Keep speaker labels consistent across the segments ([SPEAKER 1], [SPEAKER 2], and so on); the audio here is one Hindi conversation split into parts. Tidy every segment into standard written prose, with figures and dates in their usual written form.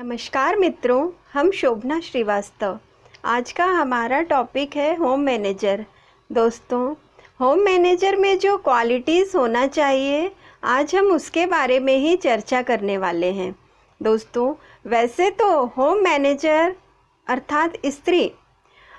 [SPEAKER 1] नमस्कार मित्रों, हम शोभना श्रीवास्तव। आज का हमारा टॉपिक है होम मैनेजर। दोस्तों, होम मैनेजर में जो क्वालिटीज़ होना चाहिए, आज हम उसके बारे में ही चर्चा करने वाले हैं। दोस्तों, वैसे तो होम मैनेजर अर्थात स्त्री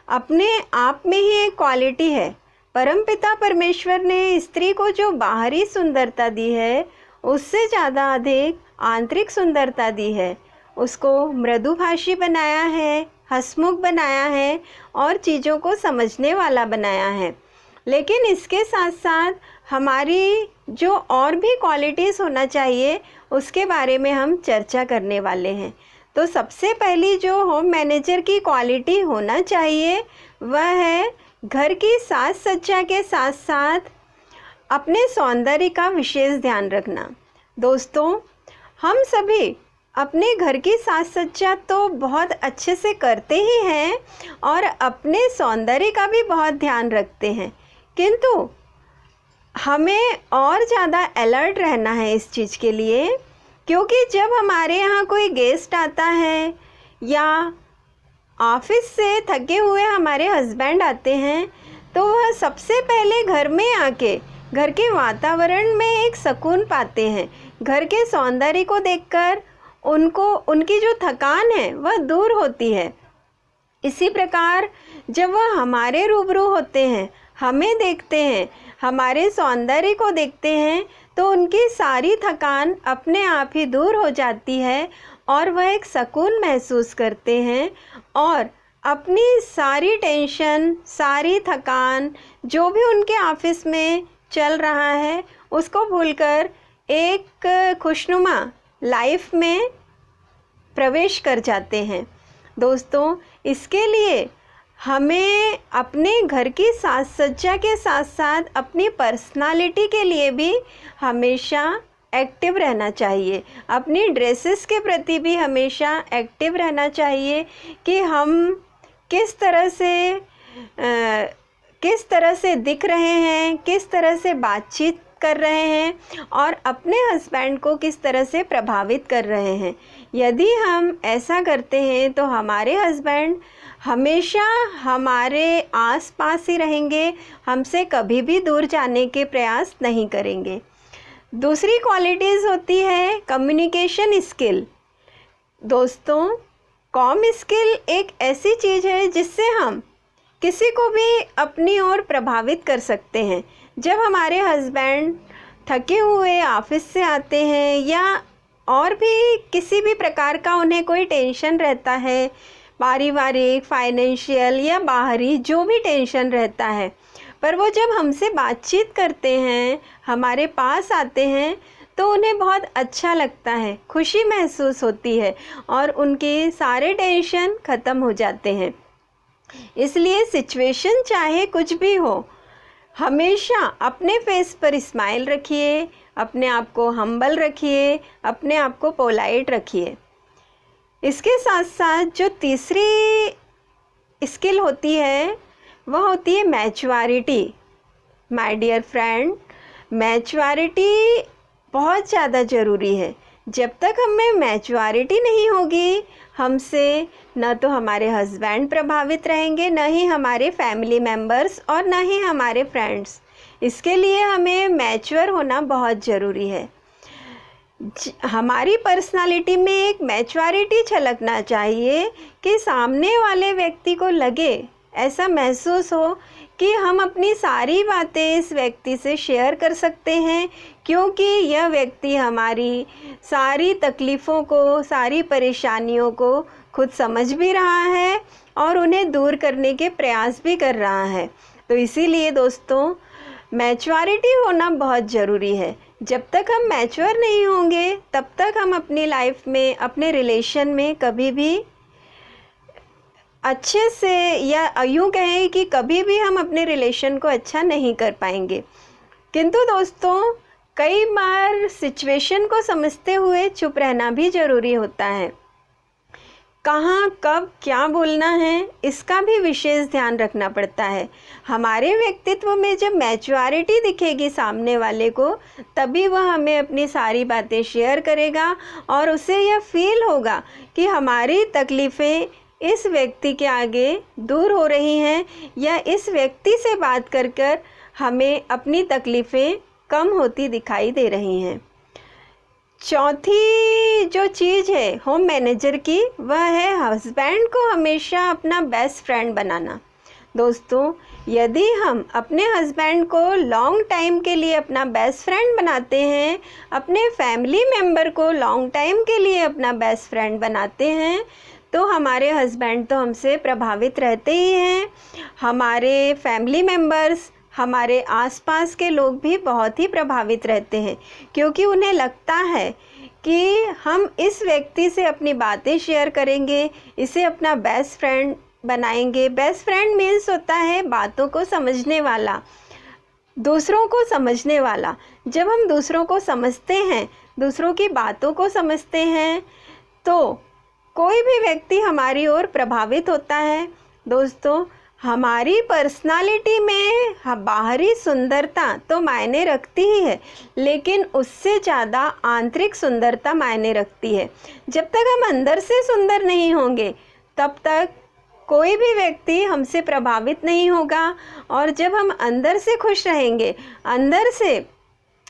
[SPEAKER 1] अपने आप में ही एक क्वालिटी है। परमपिता परमेश्वर ने स्त्री को जो बाहरी सुंदरता दी है, उससे ज़्यादा अधिक आंतरिक सुंदरता दी है। उसको मृदुभाषी बनाया है, हंसमुख बनाया है और चीज़ों को समझने वाला बनाया है। लेकिन इसके साथ साथ हमारी जो और भी क्वालिटीज़ होना चाहिए, उसके बारे में हम चर्चा करने वाले हैं। तो सबसे पहली जो होम मैनेजर की क्वालिटी होना चाहिए, वह है घर की साज सज्जा के साथ साथ अपने सौंदर्य का विशेष ध्यान रखना। दोस्तों, हम सभी अपने घर की साज सज्जा तो बहुत अच्छे से करते ही हैं और अपने सौंदर्य का भी बहुत ध्यान रखते हैं, किंतु हमें और ज़्यादा अलर्ट रहना है इस चीज़ के लिए, क्योंकि जब हमारे यहाँ कोई गेस्ट आता है या ऑफिस से थके हुए हमारे हस्बैंड आते हैं, तो वह सबसे पहले घर में आके घर के वातावरण में एक सुकून पाते हैं। घर के सौंदर्य को देखकर उनकी जो थकान है वह दूर होती है। इसी प्रकार जब वह हमारे रूबरू होते हैं, हमें देखते हैं, हमारे सौंदर्य को देखते हैं, तो उनकी सारी थकान अपने आप ही दूर हो जाती है और वह एक सुकून महसूस करते हैं और अपनी सारी टेंशन, सारी थकान जो भी उनके ऑफिस में चल रहा है, उसको भूलकर एक खुशनुमा लाइफ में प्रवेश कर जाते हैं। दोस्तों, इसके लिए हमें अपने घर की साज सज्जा के साथ साथ अपनी पर्सनालिटी के लिए भी हमेशा एक्टिव रहना चाहिए। अपनी ड्रेसेस के प्रति भी हमेशा एक्टिव रहना चाहिए कि हम किस तरह से दिख रहे हैं, किस तरह से बातचीत कर रहे हैं और अपने हस्बैंड को किस तरह से प्रभावित कर रहे हैं। यदि हम ऐसा करते हैं तो हमारे हस्बैंड हमेशा हमारे आसपास ही रहेंगे, हमसे कभी भी दूर जाने के प्रयास नहीं करेंगे। दूसरी क्वालिटीज़ होती है कम्युनिकेशन स्किल। दोस्तों, कॉम स्किल एक ऐसी चीज़ है जिससे हम किसी को भी अपनी ओर प्रभावित कर सकते हैं। जब हमारे हस्बैंड थके हुए ऑफिस से आते हैं या और भी किसी भी प्रकार का उन्हें कोई टेंशन रहता है, पारिवारिक, फाइनेंशियल या बाहरी जो भी टेंशन रहता है, पर वो जब हमसे बातचीत करते हैं, हमारे पास आते हैं, तो उन्हें बहुत अच्छा लगता है, खुशी महसूस होती है और उनके सारे टेंशन ख़त्म हो जाते हैं। इसलिए सिचुएशन चाहे कुछ भी हो, हमेशा अपने फेस पर स्माइल रखिए, अपने आप को हम्बल रखिए, अपने आप को पोलाइट रखिए। इसके साथ साथ जो तीसरी स्किल होती है, वह होती है maturity. My dear friend, maturity बहुत ज़्यादा ज़रूरी है। जब तक हमें मैच्योरिटी नहीं होगी, हमसे न तो हमारे हस्बैंड प्रभावित रहेंगे, न ही हमारे फैमिली मेम्बर्स और न ही हमारे फ्रेंड्स। इसके लिए हमें मैच्योर होना बहुत ज़रूरी है। हमारी पर्सनालिटी में एक मैच्योरिटी झलकना चाहिए कि सामने वाले व्यक्ति को लगे, ऐसा महसूस हो कि हम अपनी सारी बातें इस व्यक्ति से शेयर कर सकते हैं, क्योंकि यह व्यक्ति हमारी सारी तकलीफ़ों को, सारी परेशानियों को खुद समझ भी रहा है और उन्हें दूर करने के प्रयास भी कर रहा है। तो इसीलिए दोस्तों, मैच्योरिटी होना बहुत ज़रूरी है। जब तक हम मैच्योर नहीं होंगे, तब तक हम अपनी लाइफ में, अपने रिलेशन में कभी भी अच्छे से, या यूँ कहें कि कभी भी हम अपने रिलेशन को अच्छा नहीं कर पाएंगे। किंतु दोस्तों, कई बार सिचुएशन को समझते हुए चुप रहना भी ज़रूरी होता है। कहाँ कब क्या बोलना है, इसका भी विशेष ध्यान रखना पड़ता है। हमारे व्यक्तित्व में जब मैच्योरिटी दिखेगी सामने वाले को, तभी वह हमें अपनी सारी बातें शेयर करेगा और उसे यह फील होगा कि हमारी तकलीफ़ें इस व्यक्ति के आगे दूर हो रही हैं, या इस व्यक्ति से बात कर कर हमें अपनी तकलीफ़ें कम होती दिखाई दे रही हैं। चौथी जो चीज़ है होम मैनेजर की, वह है हस्बैंड को हमेशा अपना बेस्ट फ्रेंड बनाना। दोस्तों, यदि हम अपने हस्बैंड को लॉन्ग टाइम के लिए अपना बेस्ट फ्रेंड बनाते हैं, अपने फैमिली मेम्बर को लॉन्ग टाइम के लिए अपना बेस्ट फ्रेंड बनाते हैं, तो हमारे हस्बैंड तो हमसे प्रभावित रहते ही हैं। हमारे फैमिली मेम्बर्स, हमारे आसपास के लोग भी बहुत ही प्रभावित रहते हैं, क्योंकि उन्हें लगता है कि हम इस व्यक्ति से अपनी बातें शेयर करेंगे, इसे अपना बेस्ट फ्रेंड बनाएंगे। बेस्ट फ्रेंड मीन्स होता है बातों को समझने वाला, दूसरों को समझने वाला। जब हम दूसरों को समझते हैं, दूसरों की बातों को समझते हैं, तो कोई भी व्यक्ति हमारी ओर प्रभावित होता है। दोस्तों, हमारी पर्सनालिटी में बाहरी सुंदरता तो मायने रखती ही है, लेकिन उससे ज़्यादा आंतरिक सुंदरता मायने रखती है। जब तक हम अंदर से सुंदर नहीं होंगे, तब तक कोई भी व्यक्ति हमसे प्रभावित नहीं होगा। और जब हम अंदर से खुश रहेंगे, अंदर से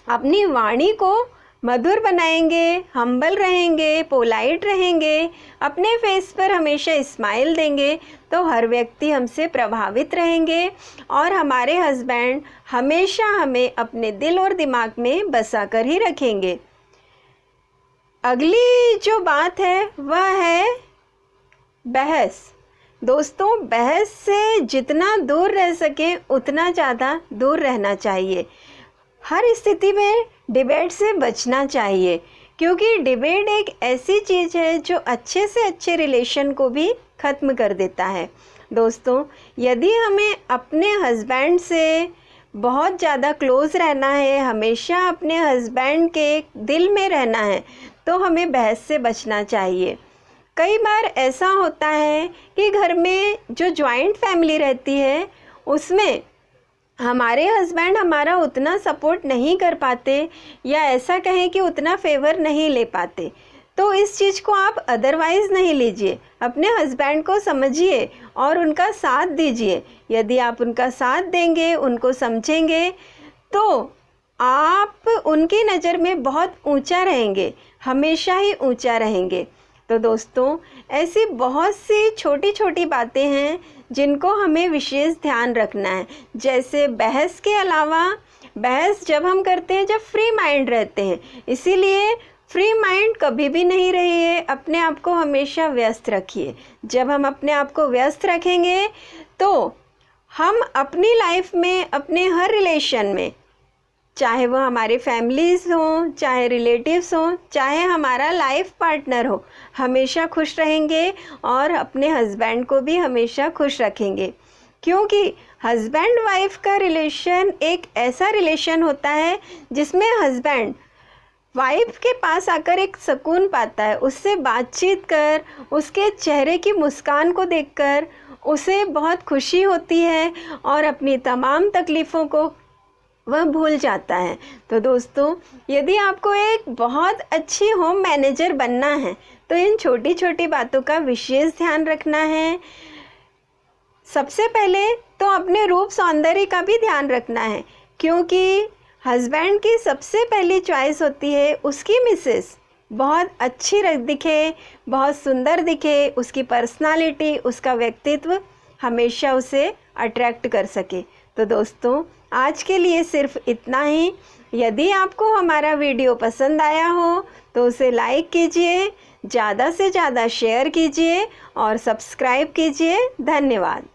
[SPEAKER 1] अपनी वाणी को मधुर बनाएंगे, हम्बल रहेंगे, पोलाइट रहेंगे, अपने फेस पर हमेशा स्माइल देंगे, तो हर व्यक्ति हमसे प्रभावित रहेंगे और हमारे हस्बैंड हमेशा हमें अपने दिल और दिमाग में बसा कर ही रखेंगे। अगली जो बात है वह है बहस। दोस्तों, बहस से जितना दूर रह सके उतना ज़्यादा दूर रहना चाहिए। हर स्थिति में डिबेट से बचना चाहिए, क्योंकि डिबेट एक ऐसी चीज़ है जो अच्छे से अच्छे रिलेशन को भी ख़त्म कर देता है। दोस्तों, यदि हमें अपने हस्बैंड से बहुत ज़्यादा क्लोज़ रहना है, हमेशा अपने हस्बैंड के दिल में रहना है, तो हमें बहस से बचना चाहिए। कई बार ऐसा होता है कि घर में जो जॉइंट फैमिली रहती है, उसमें हमारे हस्बैंड हमारा उतना सपोर्ट नहीं कर पाते, या ऐसा कहें कि उतना फेवर नहीं ले पाते। तो इस चीज़ को आप अदरवाइज़ नहीं लीजिए, अपने हस्बैंड को समझिए और उनका साथ दीजिए। यदि आप उनका साथ देंगे, उनको समझेंगे, तो आप उनकी नज़र में बहुत ऊंचा रहेंगे, हमेशा ही ऊंचा रहेंगे। तो दोस्तों, ऐसी बहुत सी छोटी छोटी बातें हैं जिनको हमें विशेष ध्यान रखना है। जैसे बहस के अलावा, बहस जब हम करते हैं जब फ्री माइंड रहते हैं, इसीलिए फ्री माइंड कभी भी नहीं रहिए, अपने आप को हमेशा व्यस्त रखिए। जब हम अपने आप को व्यस्त रखेंगे, तो हम अपनी लाइफ में, अपने हर रिलेशन में, चाहे वो हमारे फैमिलीज़ हों, चाहे रिलेटिव्स हों, चाहे हमारा लाइफ पार्टनर हो, हमेशा खुश रहेंगे और अपने हस्बैंड को भी हमेशा खुश रखेंगे। क्योंकि हस्बैंड वाइफ का रिलेशन एक ऐसा रिलेशन होता है जिसमें हस्बैंड वाइफ के पास आकर एक सुकून पाता है। उससे बातचीत कर, उसके चेहरे की मुस्कान को देखकर उसे बहुत खुशी होती है और अपनी तमाम तकलीफ़ों को वह भूल जाता है। तो दोस्तों, यदि आपको एक बहुत अच्छी होम मैनेजर बनना है, तो इन छोटी छोटी बातों का विशेष ध्यान रखना है। सबसे पहले तो अपने रूप सौंदर्य का भी ध्यान रखना है, क्योंकि हस्बैंड की सबसे पहली चॉइस होती है उसकी मिसेस बहुत अच्छी दिखे, बहुत सुंदर दिखे, उसकी पर्सनालिटी, उसका व्यक्तित्व हमेशा उसे अट्रैक्ट कर सके। तो दोस्तों, आज के लिए सिर्फ इतना ही। यदि आपको हमारा वीडियो पसंद आया हो तो उसे लाइक कीजिए, ज़्यादा से ज़्यादा शेयर कीजिए और सब्सक्राइब कीजिए। धन्यवाद।